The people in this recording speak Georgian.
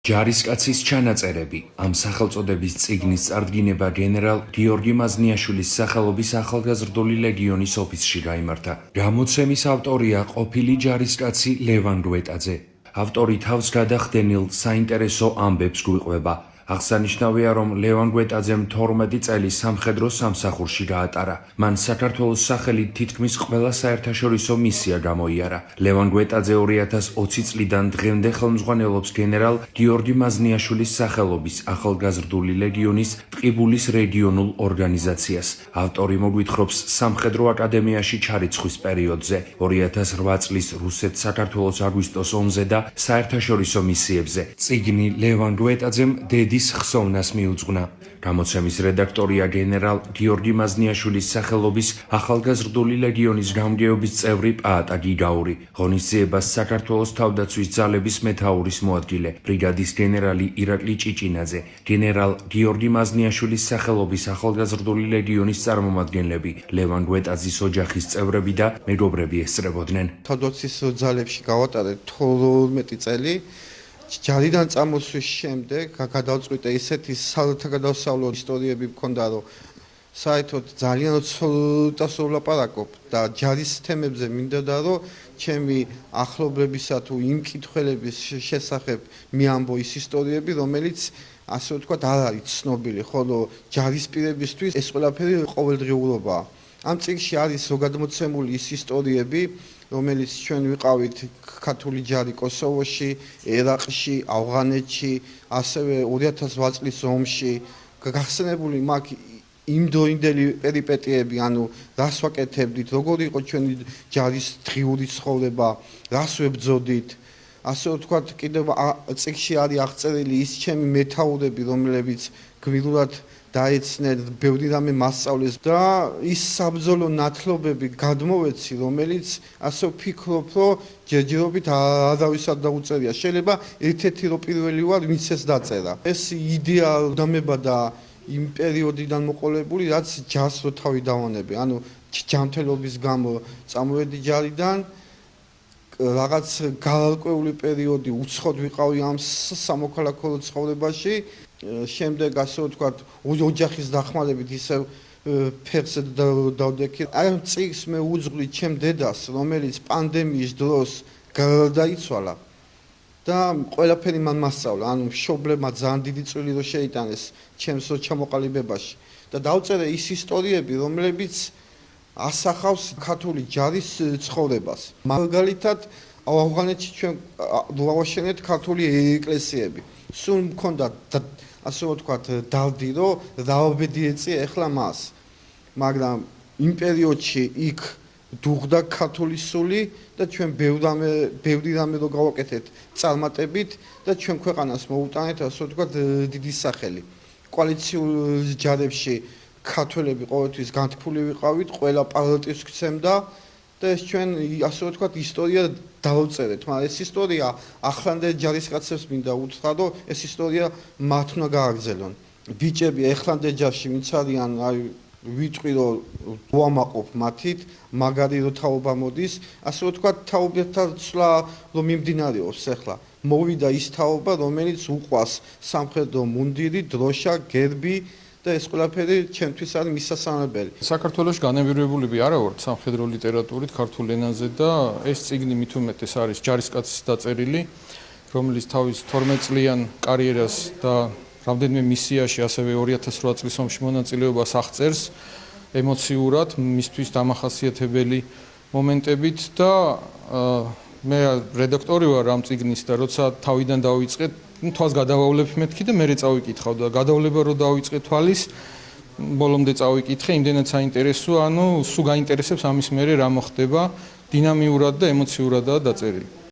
ჯარისკაცის ჩანაწერები ამ სახელწოდების წიგნის წარდგინება გენერალ გიორგი მაზნიაშვილის სახელობის ახალგაზრდული ლეგიონის ოფისში გაიმართა. გამოცემის ავტორია ყოფილი ჯარისკაცი ლევან გვეტაძე. ავტორი თავს გადახდენილ საინტერესო ამბებს გვიყვება. აღსანიშნავია, რომ ლევან გვეტაძემ 12 წელი სამხედრო სამსახურში გაატარა. მან საქართველოს სახელით თითქმის ყველა საერთაშორისო მისია გამოიარა. ლევან გვეტაძე 2020 წლიდან დღემდე ხელმძღვანელობს გენერალ გიორგი მაზნიაშვილის სახელობის ახალგაზრდული ლეგიონის ტყიბულის რეგიონულ ორგანიზაციას. ავტორი მოგვითხრობს სამხედრო აკადემიაში ჩარიცხვის პერიოდზე, 2008 წლის რუსეთ-საქართველოს აგვისტოს ომზე და საერთაშორისო მისიებზე. წიგნი ლევან გვეტაძემ ის ხსოვნას მიუძღვნა. გამოცემის რედაქტორია გენერალ გიორგი მაზნიაშვილის სახელობის ახალგაზრდული ლეგიონის გამგეობის წევრი პაატა გიგაური, ღონისძიებას საქართველოს თავდაცვის ძალების მეთაურის მოადგილე, ბრიგადის გენერალი ირაკლი ჭიჭინაძე, გენერალ გიორგი მაზნიაშვილის სახელობის ახალგაზრდული ლეგიონის წარმომადგენლები, ლევან გვეტაძის ოჯახის წევრები და მეგობრები ესწრებოდნენ. თავდაცვის ძალებში გავატარეთ 12 წელი. ჯარიდან წამოსვლის შემდეგ გადავწყვიტე ისეთი საერთაგადასავლო ისტორიები მქონდა, რომ საერთოდ ძალიან ცოტას ვლაპარაკობ და ჯარის თემებზე მინდოდა, რომ ჩემი ახლობლებისა თუ იმ კითხველების შესახებ მიამბო ის ისტორიები, რომელიც ასე ვთქვათ არ არის ცნობილი, ხოლო ჯარისპირებისთვის ეს ყველაფერი ყოველდღიურობაა. ამ წიგნში არის ზოგადმოცემული ის ისტორიები, რომელიც ჩვენ ვიყავით ქართული ჯარი კოსოვოში, ერაყში, ავღანეთში, ასევე 2008 წლის ომში. გახსენებული მაქვს იმდროინდელი პერიპეტიები, ანუ რას ვაკეთებდით, როგორი იყო ჩვენი ჯარის დღიური ცხოვრება, რას ვებრძოდით. ასე ვთქვათ, კიდევ წიგნში არის აღწერილი ის ჩემი მეთაურები, რომლებიც გმირულად დაეცნენ, ბევრი რამე მასწავლეს და ის საბრძოლო ნათლობები გადმოვეცი, რომელიც ასე ვფიქრობ, რომ ჯერჯერობით არავის არ დაუწერია. შეიძლება ერთ-ერთი რო პირველი ვარ, ვინც ეს დაწერა. ეს იდეა დამება და იმ პერიოდიდან მოყოლებული, რაც ჯარს რო თავი დავანებე. ანუ ჯანმრთელობის გამო წამოვედი ჯარიდან, რაღაც გარკვეული პერიოდი უცხოდ ვიყავი ამ სამოქალაქო ცხოვრებაში. შემდეგ ასე ვთქვათ, ოჯახის დახმარებით ისევ ფეხზე დავდექი. აი ამ წიგნს მე უძღვი ჩემ დედას, რომელიც პანდემიის დროს გარდაიცვალა და ყველაფერი მან მასწავლა. ანუ მშობლებმა ძალიან დიდი წვლილი რო შეიტანეს ჩემს ჩამოყალიბებაში და დავწერე ის ისტორიები, რომლებიც ასახავს ქართული ჯარის ცხოვრებას. მაგალითად, ავღანეთში ჩვენ ვავაშენეთ ქართული ეკლესიები. სულ მქონდა ასე ვთქვათ, დავდი, რომ რაობედი ეწია ეხლა მას. მაგრამ იმ პერიოდში იქ დუღდა ქართული სული და ჩვენ ბევრი რამე რო გავაკეთეთ წარმატებით და ჩვენ ქვეყანას მოუტანეთ, ასე ვთქვათ, დიდი სახელი. კოალიციურ ჯარებში ქართველები ყოველთვის განთქმული ვიყავით, ყველა პატრიოტიზმს გცემდა და ეს ჩვენ ასე ვთქვათ ისტორია დავწერეთ, მაგრამ ეს ისტორია ახლანდელ ჯარისკაცებს მინდა უთხრა, რომ ეს ისტორია მათ უნდა გააგრძელონ. ბიჭები ახლანდელ ჯარში ვინც არიან, აი ვიტყვი რომ ვამაყობ მათით, მაგარი რო თაობა მოდის, ასე ვთქვათ, თაობებთან ცვლა რომ მიმდინარეობს ახლა. მოვიდა ის თაობა, რომელიც უყვას სამხედრო მუნდირი, დროშა, გერბი და ეს ყველაფერი ჩემთვის არის მისასალმებელი. საქართველოში განებირებულები არა ვართ სამხედრო ლიტერატურით ქართულ ენაზე და ეს წიგნი მით უმეტეს არის ჯარისკაცის დაწერილი, რომელიც თავის 12 წლიან კარიერას და რამდენიმე მისიაში, ასევე 2008 წლის ომში მონაწილეობას აღწერს ემოციურად, მისთვის დამახასიათებელი მომენტებით და მე რედაქტორი ვარ ამ წიგნის და როცა თავიდან დავიწყე თვალს გადავავლებ მეთქი და მე წავიკითხავ და გადავლება რო დავიწყე თვალის ბოლომდე წავიკითხე, იმდენად საინტერესოა, ანუ სულ გაინტერესებს ამის მერე რა მოხდება, დინამიურად და ემოციურადაა დაწერილი.